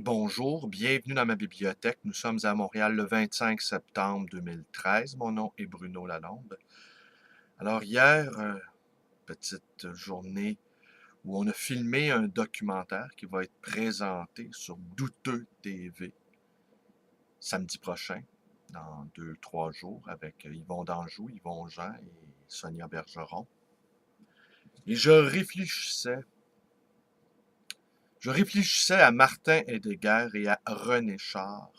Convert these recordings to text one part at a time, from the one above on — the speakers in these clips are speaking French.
Bonjour, bienvenue dans ma bibliothèque. Nous sommes à Montréal le 25 septembre 2013. Mon nom est Bruno Lalonde. Alors hier, petite journée où on a filmé un documentaire qui va être présenté sur Douteux TV samedi prochain, dans 2, 3 jours, avec Yvon Danjou, Yvon Jean et Sonia Bergeron. Et je réfléchissais à Martin Heidegger et à René Char,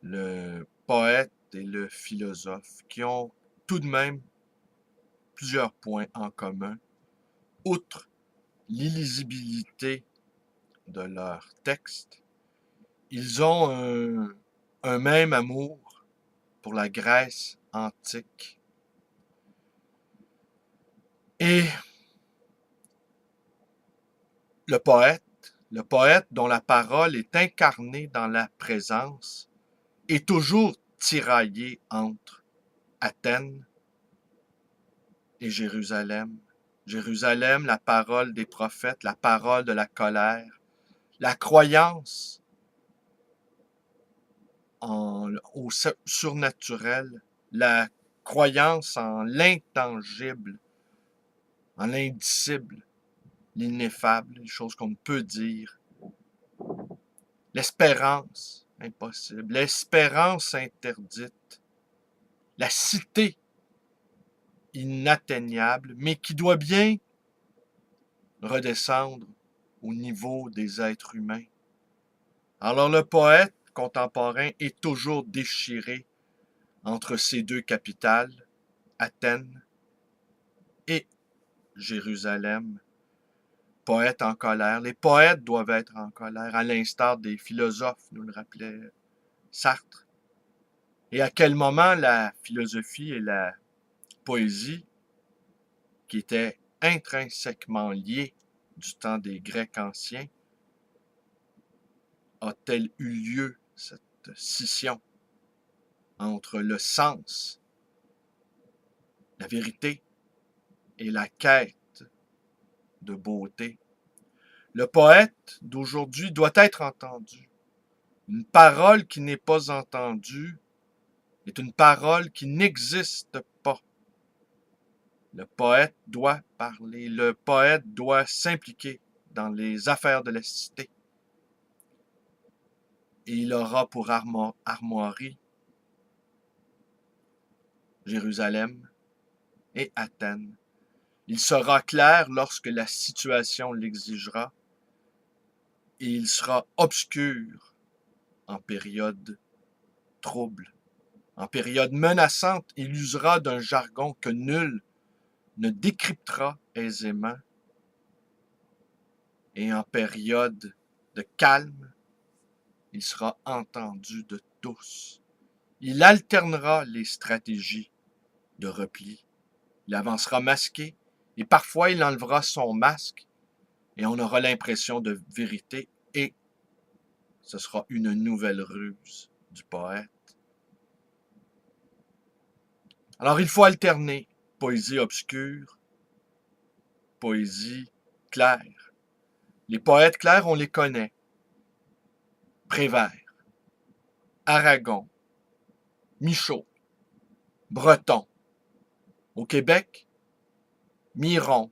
le poète et le philosophe, qui ont tout de même plusieurs points en commun, outre l'illisibilité de leurs textes. Ils ont un même amour pour la Grèce antique. Et le poète dont la parole est incarnée dans la présence, est toujours tiraillé entre Athènes et Jérusalem. Jérusalem, la parole des prophètes, la parole de la colère, la croyance au surnaturel, la croyance en l'intangible, en l'indicible, l'ineffable, les choses qu'on ne peut dire, l'espérance impossible, l'espérance interdite, la cité inatteignable, mais qui doit bien redescendre au niveau des êtres humains. Alors le poète contemporain est toujours déchiré entre ces deux capitales, Athènes et Jérusalem. Poète en colère. Les poètes doivent être en colère, à l'instar des philosophes, nous le rappelait Sartre. Et à quel moment la philosophie et la poésie, qui étaient intrinsèquement liées du temps des Grecs anciens, a-t-elle eu lieu, cette scission entre le sens, la vérité et la quête de beauté? Le poète d'aujourd'hui doit être entendu. Une parole qui n'est pas entendue est une parole qui n'existe pas. Le poète doit parler, le poète doit s'impliquer dans les affaires de la cité. Et il aura pour armoiries Jérusalem et Athènes. Il sera clair lorsque la situation l'exigera, et il sera obscur en période trouble. En période menaçante, il usera d'un jargon que nul ne décryptera aisément. Et en période de calme, il sera entendu de tous. Il alternera les stratégies de repli. Il avancera masqué, et parfois il enlèvera son masque, et on aura l'impression de vérité, et ce sera une nouvelle ruse du poète. Alors il faut alterner poésie obscure, poésie claire. Les poètes clairs, on les connaît. Prévert, Aragon, Michaud, Breton. Au Québec, Miron,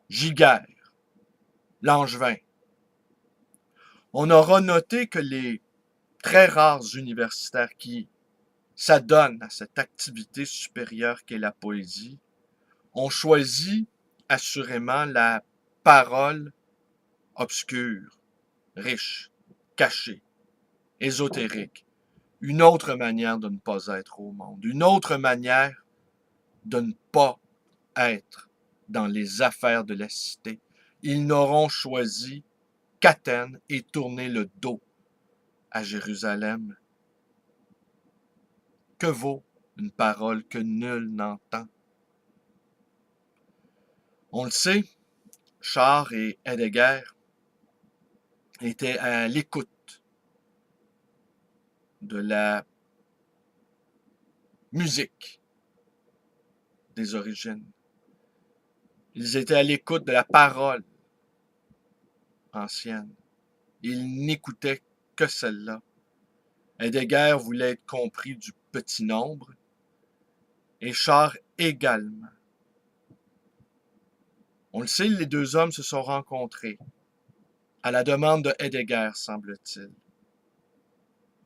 Giguère, Langevin. On aura noté que les très rares universitaires qui s'adonnent à cette activité supérieure qu'est la poésie ont choisi assurément la parole obscure, riche, cachée, ésotérique, une autre manière de ne pas être au monde, une autre manière de ne pas être dans les affaires de la cité. Ils n'auront choisi qu'Athènes et tourné le dos à Jérusalem. Que vaut une parole que nul n'entend? On le sait, Char et Heidegger étaient à l'écoute de la musique des origines. Ils étaient à l'écoute de la parole ancienne. Il n'écoutait que celle-là. Heidegger voulait être compris du petit nombre, et Char également. On le sait, les deux hommes se sont rencontrés, à la demande de Heidegger, semble-t-il.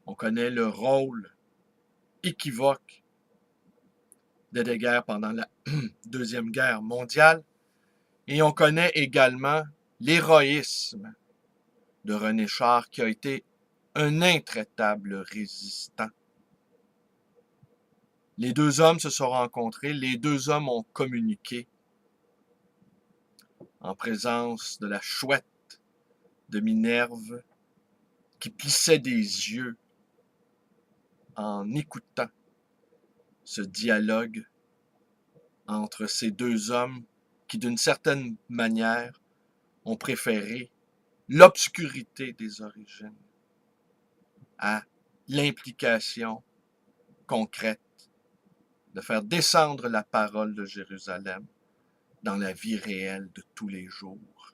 On connaît le rôle équivoque d'Heidegger pendant la Deuxième Guerre mondiale, et on connaît également l'héroïsme de René Char, qui a été un intraitable résistant. Les deux hommes se sont rencontrés, les deux hommes ont communiqué en présence de la chouette de Minerve qui plissait des yeux en écoutant ce dialogue entre ces deux hommes qui, d'une certaine manière, ont préféré l'obscurité des origines à l'implication concrète de faire descendre la parole de Jérusalem dans la vie réelle de tous les jours.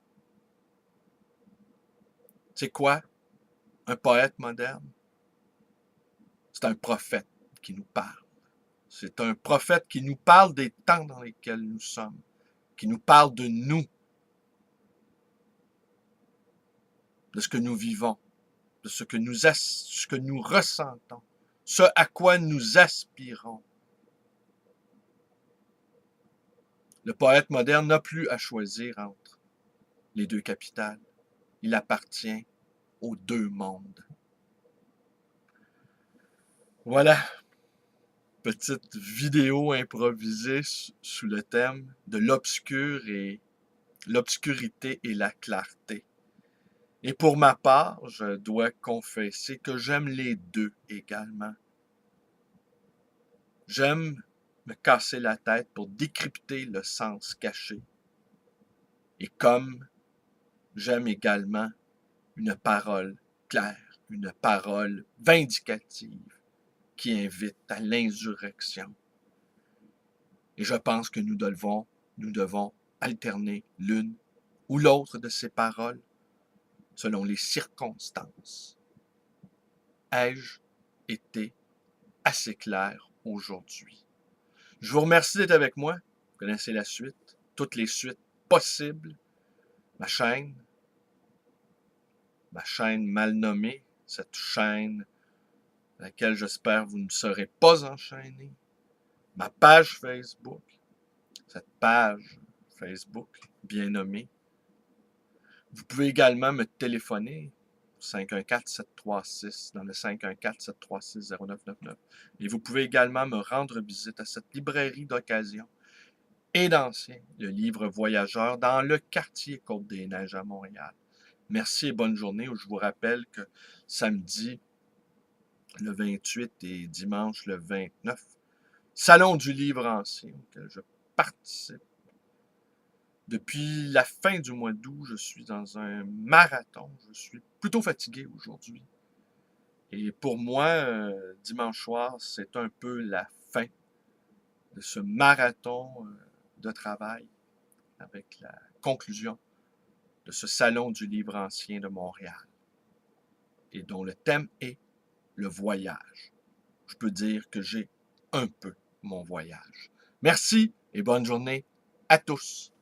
C'est quoi un poète moderne? C'est un prophète qui nous parle. C'est un prophète qui nous parle des temps dans lesquels nous sommes, qui nous parle de nous, de ce que nous vivons, de ce que nous ressentons, ce à quoi nous aspirons. Le poète moderne n'a plus à choisir entre les deux capitales. Il appartient aux deux mondes. Voilà, petite vidéo improvisée sous le thème de l'obscurité et la clarté. Et pour ma part, je dois confesser que j'aime les deux également. J'aime me casser la tête pour décrypter le sens caché. Et comme j'aime également une parole claire, une parole vindicative qui invite à l'insurrection. Et je pense que nous devons alterner l'une ou l'autre de ces paroles selon les circonstances. Ai-je été assez clair aujourd'hui? Je vous remercie d'être avec moi. Vous connaissez la suite, toutes les suites possibles. Ma chaîne mal nommée, cette chaîne à laquelle j'espère vous ne serez pas enchaîné. Ma page Facebook, cette page Facebook bien nommée. Vous pouvez également me téléphoner 514-736 dans le 514-736-0999. Et vous pouvez également me rendre visite à cette librairie d'occasion et d'anciens, le livre Voyageur, dans le quartier Côte-des-Neiges à Montréal. Merci et bonne journée. Je vous rappelle que samedi le 28 et dimanche le 29, Salon du livre ancien auquel je participe. Depuis la fin du mois d'août, je suis dans un marathon. Je suis plutôt fatigué aujourd'hui. Et pour moi, dimanche soir, c'est un peu la fin de ce marathon de travail avec la conclusion de ce Salon du livre ancien de Montréal et dont le thème est le voyage. Je peux dire que j'ai un peu mon voyage. Merci et bonne journée à tous.